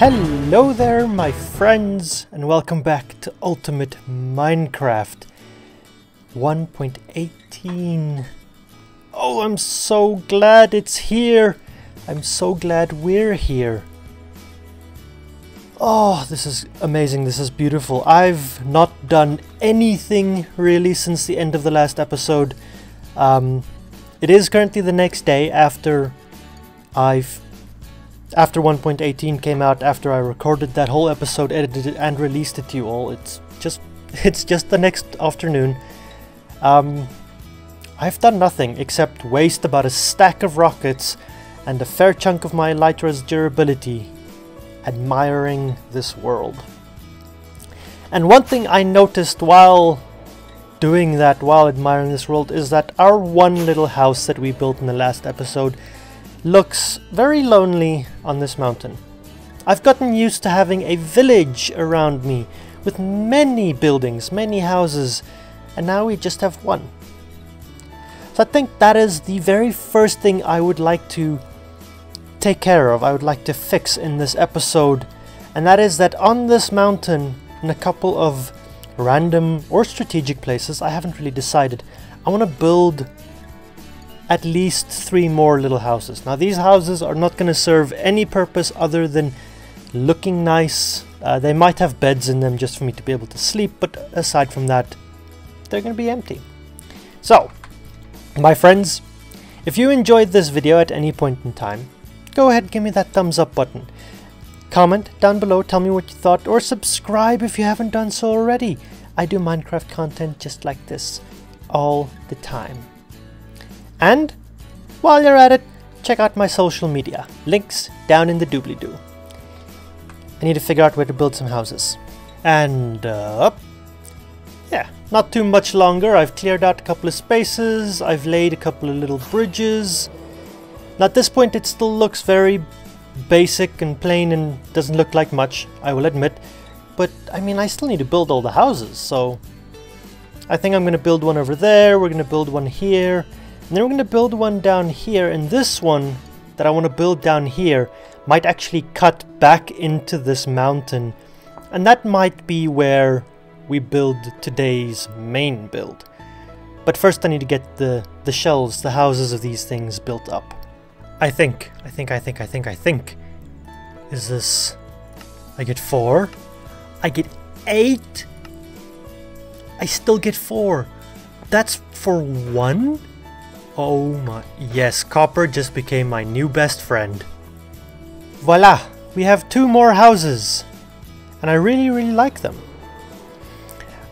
Hello there my friends and welcome back to Ultimate Minecraft 1.18. Oh, I'm so glad it's here. I'm so glad we're here. Oh, this is amazing. This is beautiful. I've not done anything really since the end of the last episode. It is currently the next day after 1.18 came out, after I recorded that whole episode, edited it and released it to you all. It's just the next afternoon. I've done nothing except waste about a stack of rockets and a fair chunk of my elytra's durability admiring this world. And one thing I noticed while doing that, while admiring this world, is that our one little house that we built in the last episode looks very lonely on this mountain. I've gotten used to having a village around me with many buildings, many houses, and now we just have one. So I think that is the very first thing I would like to take care of, I would like to fix in this episode, and that is that on this mountain, in a couple of random or strategic places, I haven't really decided, I want to build at least 3 more little houses. Now these houses are not going to serve any purpose other than looking nice. They might have beds in them just for me to be able to sleep, but aside from that, they're going to be empty. So, my friends, if you enjoyed this video at any point in time, go ahead and give me that thumbs up button. Comment down below, tell me what you thought, or subscribe if you haven't done so already. I do Minecraft content just like this all the time. And while you're at it, check out my social media. Links down in the doobly-doo. I need to figure out where to build some houses. And yeah, not too much longer. I've cleared out a couple of spaces. I've laid a couple of little bridges. Now at this point it still looks very basic and plain and doesn't look like much, I will admit. But I mean, I still need to build all the houses, so I think I'm going to build one over there. We're going to build one here. And then we're going to build one down here, and this one that I want to build down here might actually cut back into this mountain, and that might be where we build today's main build. But first I need to get the shells, the houses of these things built up. I think. Is this... I get 4. I get 8. I still get 4. That's for 1? Oh my, yes, copper just became my new best friend. Voila, we have 2 more houses, and I really like them.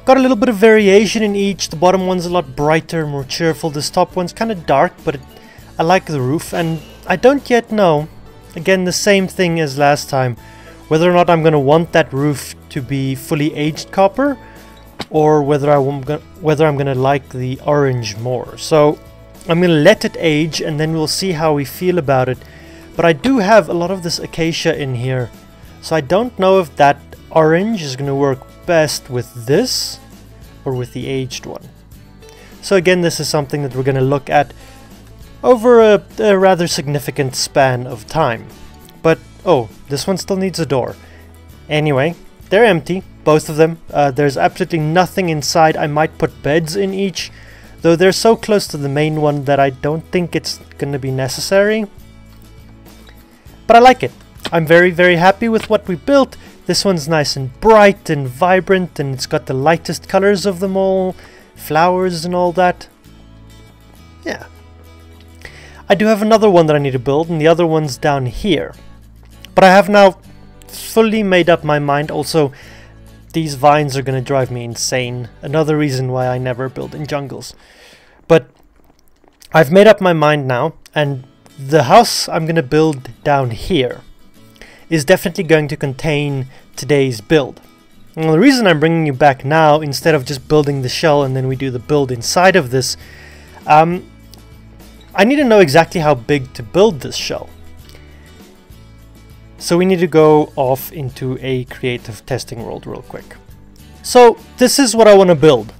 Got a little bit of variation in each. The bottom one's a lot brighter, more cheerful. This top one's kind of dark, but I like the roof, and I don't yet know, again the same thing as last time, whether or not I'm going to want that roof to be fully aged copper, or whether I'm going to like the orange more. So I'm going to let it age and then we'll see how we feel about it. But I do have a lot of this acacia in here, so I don't know if that orange is going to work best with this or with the aged one. So again, this is something that we're going to look at over a rather significant span of time. But oh, this one still needs a door. Anyway, they're empty, both of them. There's absolutely nothing inside. I might put beds in each, though they're so close to the main one that I don't think it's going to be necessary. But I like it. I'm very happy with what we built. This one's nice and bright and vibrant, and it's got the lightest colors of them all. Flowers and all that. Yeah. I do have another one that I need to build, and the other one's down here. But I have now fully made up my mind. Also, these vines are going to drive me insane. Another reason why I never build in jungles. But I've made up my mind now, and the house I'm going to build down here is definitely going to contain today's build. And the reason I'm bringing you back now, instead of just building the shell and then we do the build inside of this, I need to know exactly how big to build this shell. So we need to go off into a creative testing world real quick. So this is what I want to build.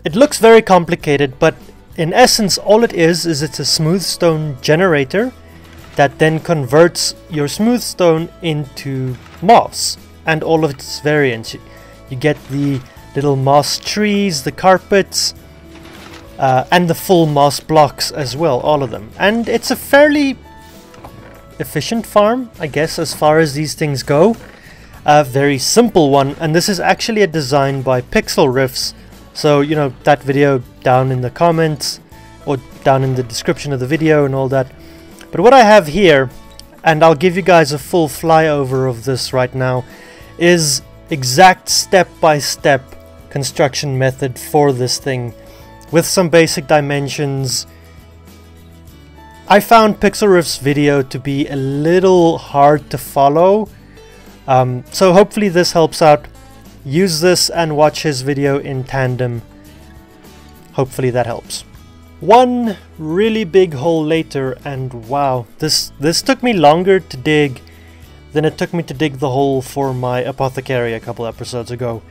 It looks very complicated, but in essence all it is it's a smooth stone generator that then converts your smooth stone into moss and all of its variants. You get the little moss trees, the carpets, and the full moss blocks as well, all of them. And it's a fairly efficient farm, I guess, as far as these things go. A very simple one, and this is actually a design by Pixel Riffs. So, you know, that video down in the comments or down in the description of the video and all that. But what I have here, and I'll give you guys a full flyover of this right now, is exact step-by-step construction method for this thing with some basic dimensions. I found Pixel Riff's video to be a little hard to follow, so hopefully this helps out. Use this and watch his video in tandem. Hopefully that helps. One really big hole later, and wow, this took me longer to dig than it took me to dig the hole for my apothecary a couple episodes ago.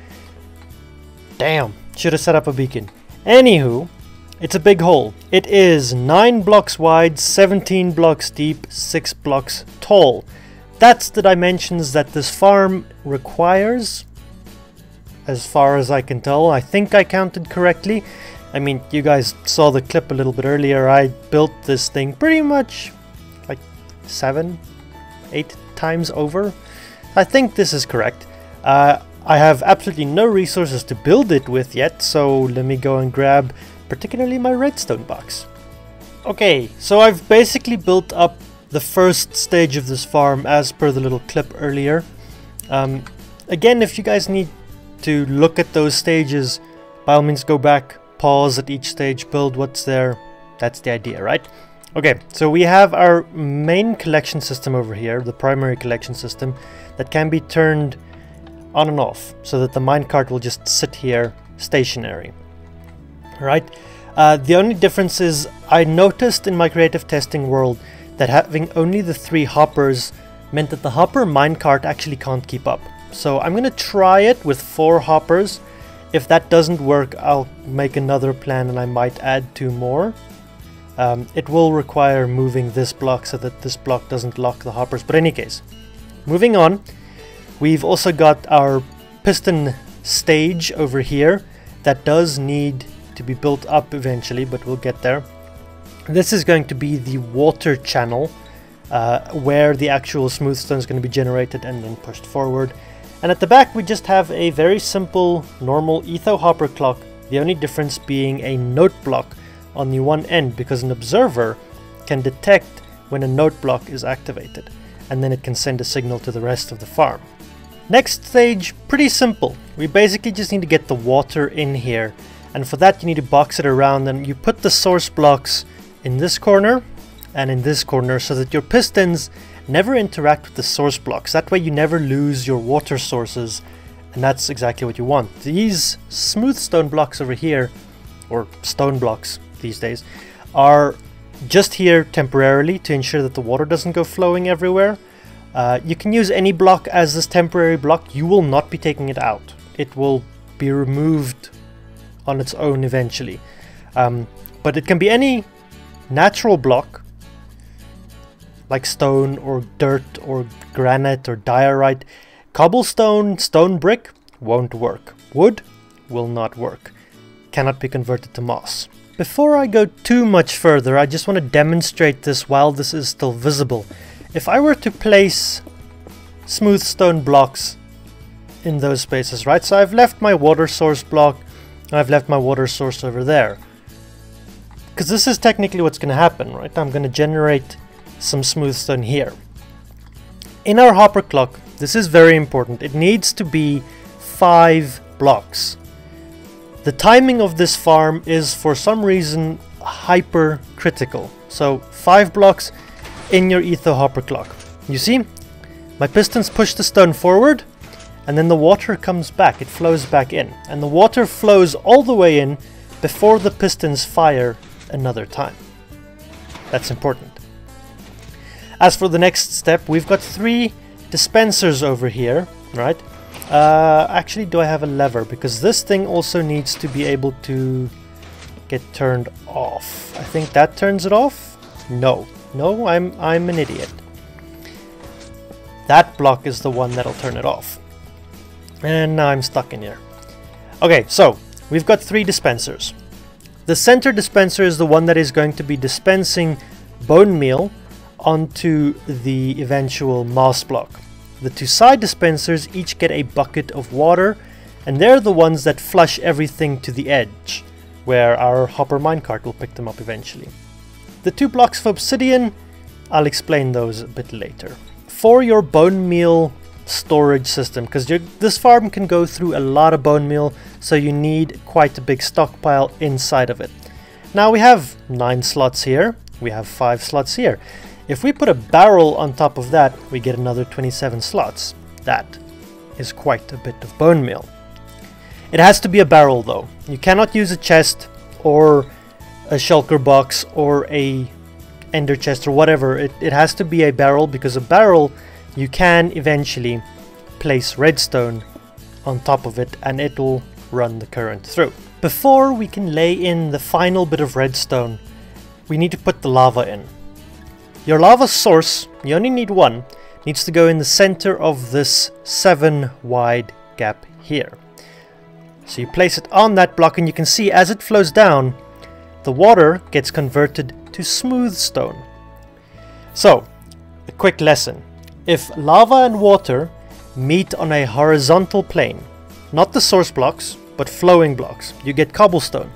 Damn, should have set up a beacon. Anywho, it's a big hole. It is 9 blocks wide, 17 blocks deep, 6 blocks tall. That's the dimensions that this farm requires, as far as I can tell. I think I counted correctly. I mean, you guys saw the clip a little bit earlier. I built this thing pretty much like 7, 8 times over. I think this is correct. I have absolutely no resources to build it with yet, so let me go and grab particularly my redstone box. Okay, so I've basically built up the first stage of this farm as per the little clip earlier. Again, if you guys need to look at those stages, by all means go back, pause at each stage, build what's there. That's the idea, right? Okay, so we have our main collection system over here, the primary collection system, that can be turned on and off so that the minecart will just sit here stationary. Right? The only difference is I noticed in my creative testing world that having only the 3 hoppers meant that the hopper minecart actually can't keep up. So I'm going to try it with 4 hoppers. If that doesn't work, I'll make another plan and I might add 2 more. It will require moving this block so that this block doesn't lock the hoppers. But in any case, moving on, we've also got our piston stage over here that does need to be built up eventually, but we'll get there. This is going to be the water channel where the actual smooth stone is going to be generated and then pushed forward. And at the back we just have a very simple normal etho hopper clock, the only difference being a note block on the one end, because an observer can detect when a note block is activated and then it can send a signal to the rest of the farm. Next stage, pretty simple. We basically just need to get the water in here, and for that you need to box it around, and you put the source blocks in this corner and in this corner so that your pistons never interact with the source blocks. That way you never lose your water sources, and that's exactly what you want. These smooth stone blocks over here, or stone blocks these days, are just here temporarily to ensure that the water doesn't go flowing everywhere. You can use any block as this temporary block. You will not be taking it out. It will be removed on its own eventually. But it can be any natural block, like stone or dirt or granite or diorite. Cobblestone, stone brick won't work. Wood will not work. Cannot be converted to moss. Before I go too much further, I just want to demonstrate this while this is still visible. If I were to place smooth stone blocks in those spaces, right? So I've left my water source block, and I've left my water source over there. Because this is technically what's going to happen, right? I'm going to generate some smooth stone here. In our hopper clock, this is very important. It needs to be 5 blocks. The timing of this farm is for some reason hyper critical. So 5 blocks in your etho hopper clock. You see, my pistons push the stone forward, and then the water comes back, it flows back in, and the water flows all the way in before the pistons fire another time. That's important. As for the next step, we've got 3 dispensers over here, right? Actually, do I have a lever? Because this thing also needs to be able to get turned off. I think that turns it off? No, I'm an idiot. that block is the one that'll turn it off. And now I'm stuck in here. Okay, so we've got 3 dispensers. The center dispenser is the one that is going to be dispensing bone meal onto the eventual moss block. The 2 side dispensers each get a bucket of water, and they're the ones that flush everything to the edge, where our hopper minecart will pick them up eventually. The 2 blocks of obsidian, I'll explain those a bit later. For your bone meal storage system, because this farm can go through a lot of bone meal, so you need quite a big stockpile inside of it. Now we have 9 slots here, we have 5 slots here. If we put a barrel on top of that, we get another 27 slots. That is quite a bit of bone meal. It has to be a barrel though. You cannot use a chest or a shulker box or a ender chest or whatever. It has to be a barrel, because a barrel you can eventually place redstone on top of it and it will run the current through. Before we can lay in the final bit of redstone, we need to put the lava in. Your lava source, you only need one, needs to go in the center of this 7 wide gap here. So you place it on that block, and you can see as it flows down, the water gets converted to smooth stone. So, a quick lesson. If lava and water meet on a horizontal plane, not the source blocks, but flowing blocks, you get cobblestone.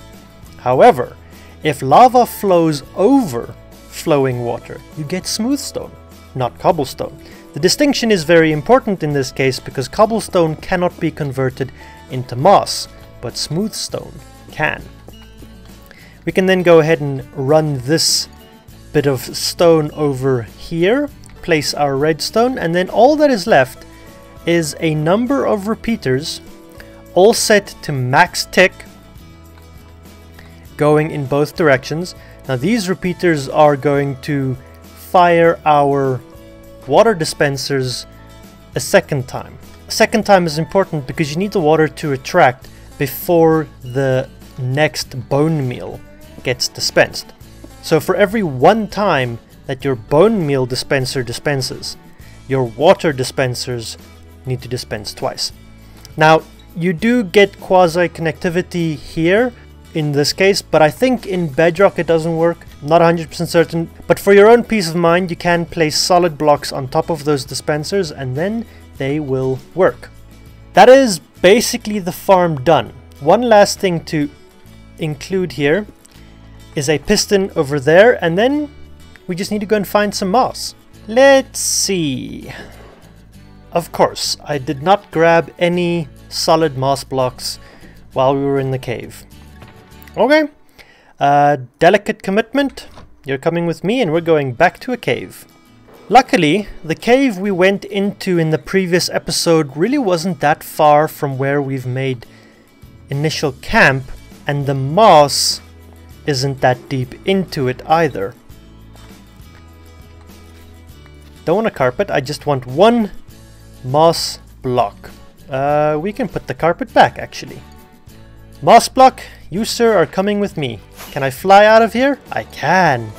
However, if lava flows over flowing water, you get smooth stone, not cobblestone. The distinction is very important in this case, because cobblestone cannot be converted into moss, but smooth stone can. We can then go ahead and run this bit of stone over here, place our redstone, and then all that is left is a number of repeaters, all set to max tick, going in both directions. Now these repeaters are going to fire our water dispensers a second time. A second time is important because you need the water to attract before the next bone meal gets dispensed. So for every 1 time that your bone meal dispenser dispenses, your water dispensers need to dispense twice. Now you do get quasi connectivity here in this case, but I think in Bedrock it doesn't work. Not 100% certain, but for your own peace of mind, you can place solid blocks on top of those dispensers and then they will work. That is basically the farm done. One last thing to include here is a piston over there, and then we just need to go and find some moss. Let's see. Of course, I did not grab any solid moss blocks while we were in the cave. Okay, delicate commitment. You're coming with me and we're going back to a cave. Luckily, the cave we went into in the previous episode really wasn't that far from where we've made initial camp, and the moss isn't that deep into it either. Don't want a carpet, I just want 1 moss block. We can put the carpet back actually. Moss block, you sir are coming with me. Can I fly out of here? I can.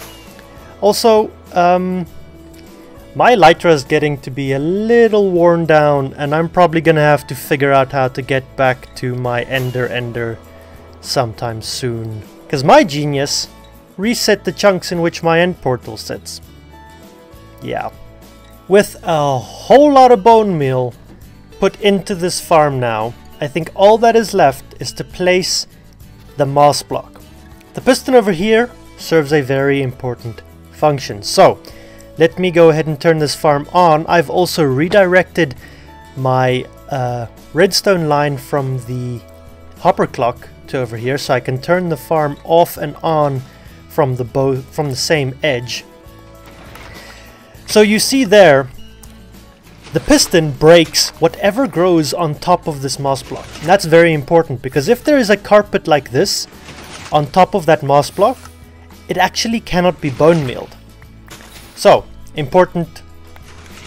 Also, my Elytra is getting to be a little worn down, and I'm probably gonna have to figure out how to get back to my ender sometime soon. Because my genius reset the chunks in which my end portal sits. Yeah. With a whole lot of bone meal put into this farm now, I think all that is left is to place the moss block. The piston over here serves a very important function. So, let me go ahead and turn this farm on. I've also redirected my redstone line from the hopper clock to over here, so I can turn the farm off and on from the same edge. So you see there, the piston breaks whatever grows on top of this moss block. And that's very important, because if there is a carpet like this on top of that moss block, it actually cannot be bone mealed. So, important,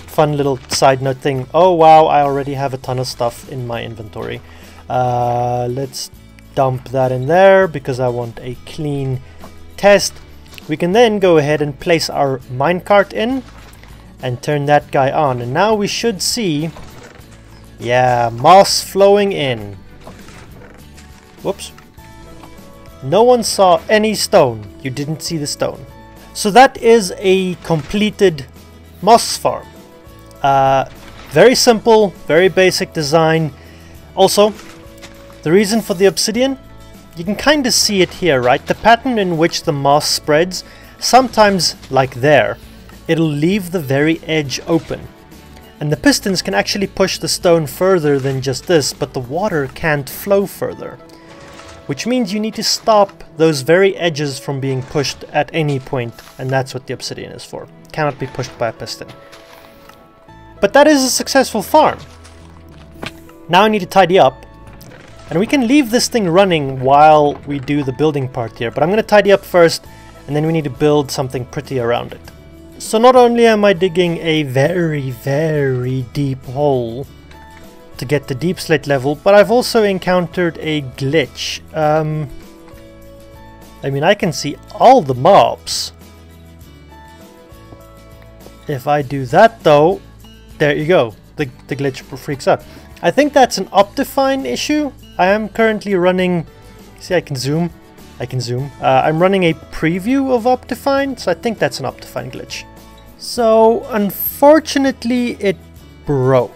fun little side note thing. Oh wow, I already have a ton of stuff in my inventory. Let's dump that in there because I want a clean test. We can then go ahead and place our minecart in, and turn that guy on. And now we should see, yeah, moss flowing in. Whoops. No one saw any stone. You didn't see the stone. So that is a completed moss farm. Very simple, very basic design. Also, the reason for the obsidian, you can kind of see it here, right? The pattern in which the moss spreads, sometimes like there, it'll leave the very edge open. And the pistons can actually push the stone further than just this, but the water can't flow further. Which means you need to stop those very edges from being pushed at any point, and that's what the obsidian is for. It cannot be pushed by a piston. But that is a successful farm. Now I need to tidy up, and we can leave this thing running while we do the building part here, but I'm going to tidy up first, and then we need to build something pretty around it. So not only am I digging a very, very deep hole to get the deep slate level, but I've also encountered a glitch. I mean, I can see all the mobs. If I do that though, there you go, the glitch freaks out. I think that's an Optifine issue. I am currently running, see, I can zoom. I'm running a preview of Optifine, so I think that's an Optifine glitch. So unfortunately it broke.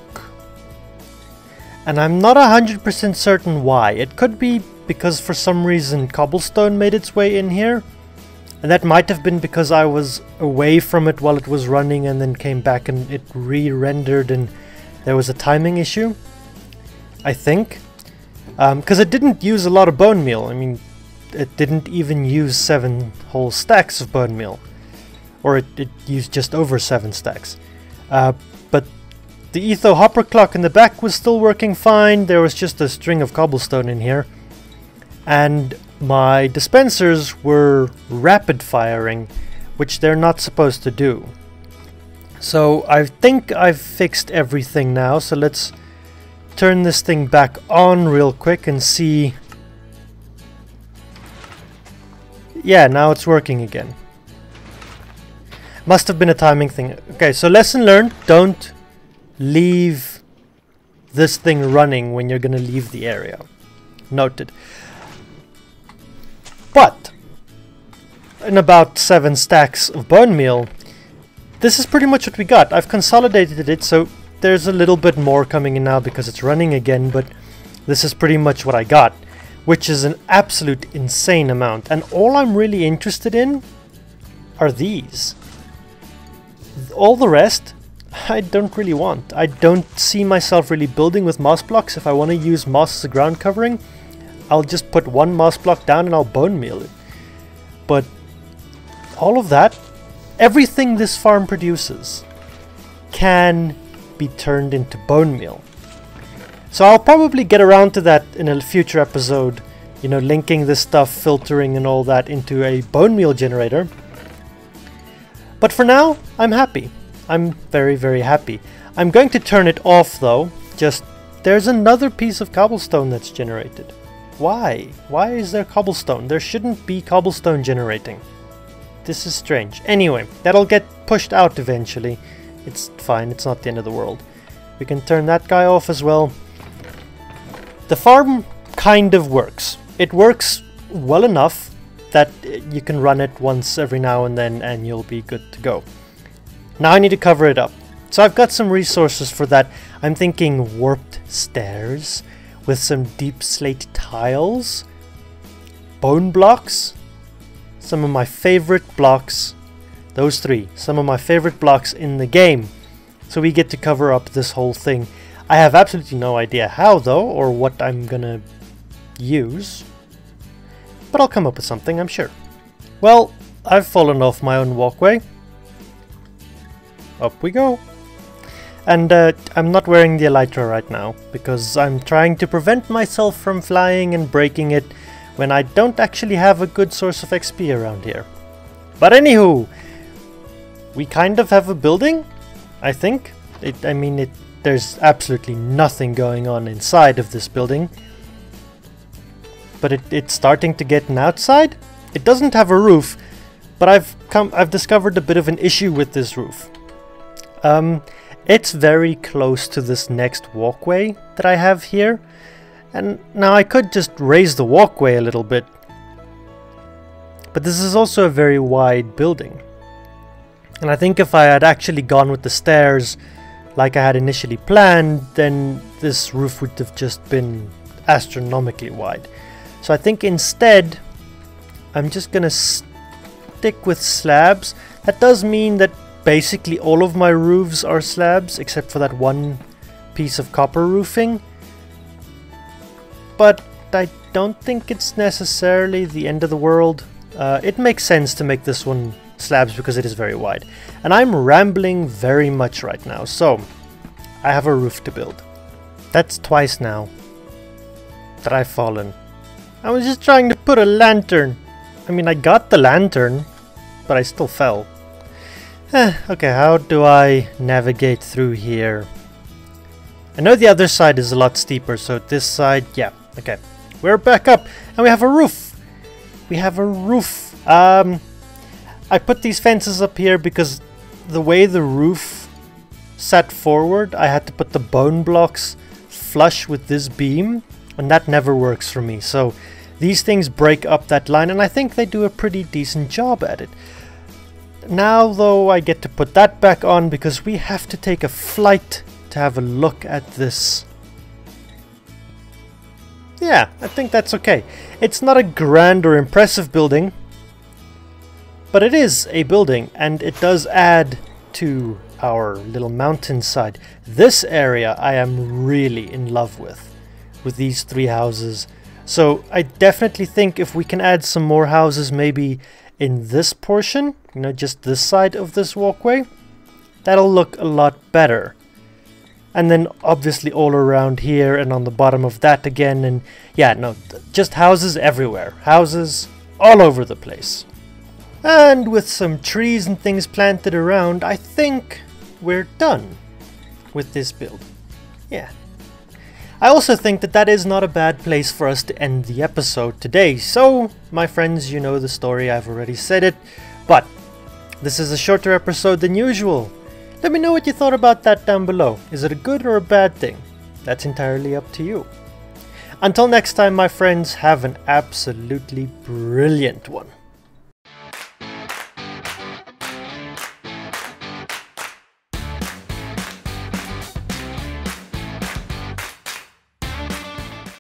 And I'm not 100% certain why. It could be because for some reason cobblestone made its way in here. And that might have been because I was away from it while it was running and then came back and it re-rendered and there was a timing issue. I think. Because it didn't use a lot of bone meal. I mean, it didn't even use 7 whole stacks of bone meal. Or it used just over 7 stacks. But the etho hopper clock in the back was still working fine. There was just a string of cobblestone in here. And my dispensers were rapid firing, which they're not supposed to do. So I think I've fixed everything now. So let's turn this thing back on real quick and see. Yeah, now it's working again. Must have been a timing thing. Okay, so lesson learned. Don't leave this thing running when you're gonna leave the area. Noted. But in about 7 stacks of bone meal, this is pretty much what we got. I've consolidated it, so there's a little bit more coming in now because it's running again, but this is pretty much what I got, which is an absolute insane amount. And all I'm really interested in are these. All the rest I don't really want. I don't see myself really building with moss blocks. If I want to use moss as a ground covering, I'll just put 1 moss block down and I'll bone meal it. But all of that, everything this farm produces can be turned into bone meal. So I'll probably get around to that in a future episode, you know, linking this stuff, filtering and all that into a bone meal generator. But for now, I'm happy. I'm very, very happy. I'm going to turn it off though. Just, there's another piece of cobblestone that's generated. Why? Why is there cobblestone? There shouldn't be cobblestone generating. This is strange. Anyway, that'll get pushed out eventually. It's fine, it's not the end of the world. We can turn that guy off as well. The farm kind of works. It works well enough that you can run it once every now and then and you'll be good to go. Now I need to cover it up. So I've got some resources for that. I'm thinking warped stairs with some deep slate tiles, bone blocks, some of my favorite blocks, those 3, some of my favorite blocks in the game. So we get to cover up this whole thing. I have absolutely no idea how though, or what I'm gonna use, but I'll come up with something, I'm sure. Well, I've fallen off my own walkway. Up we go. And I'm not wearing the elytra right now because I'm trying to prevent myself from flying and breaking it when I don't actually have a good source of XP around here. But anywho, we kind of have a building, I think. There's absolutely nothing going on inside of this building. But it's starting to get an outside. It doesn't have a roof, but I've discovered a bit of an issue with this roof. It's very close to this next walkway that I have here. And now I could just raise the walkway a little bit. But this is also a very wide building. And I think if I had actually gone with the stairs like I had initially planned, then this roof would have just been astronomically wide. So I think instead I'm just gonna stick with slabs. That does mean that basically all of my roofs are slabs except for that one piece of copper roofing. But I don't think it's necessarily the end of the world. It makes sense to make this one slabs because it is very wide. And I'm rambling very much right now, so I have a roof to build. That's twice now that I've fallen. I was just trying to put a lantern. I mean, I got the lantern, but I still fell. Okay, how do I navigate through here? I know the other side is a lot steeper, so this side, yeah, okay. We're back up, and we have a roof. We have a roof. I put these fences up here because the way the roof sat forward, I had to put the bone blocks flush with this beam, and that never works for me. So these things break up that line, and I think they do a pretty decent job at it. Now though, I get to put that back on because we have to take a flight to have a look at this. Yeah, I think that's okay. It's not a grand or impressive building, but it is a building, and it does add to our little mountainside. This area I am really in love with these 3 houses. So I definitely think if we can add some more houses maybe in this portion, you know, just this side of this walkway, that'll look a lot better. And then obviously all around here and on the bottom of that again, and yeah, no, just houses everywhere. Houses all over the place. And with some trees and things planted around, I think we're done with this build. Yeah. I also think that that is not a bad place for us to end the episode today. So, my friends, you know the story, I've already said it, but this is a shorter episode than usual. Let me know what you thought about that down below. Is it a good or a bad thing? That's entirely up to you. Until next time, my friends, have an absolutely brilliant one.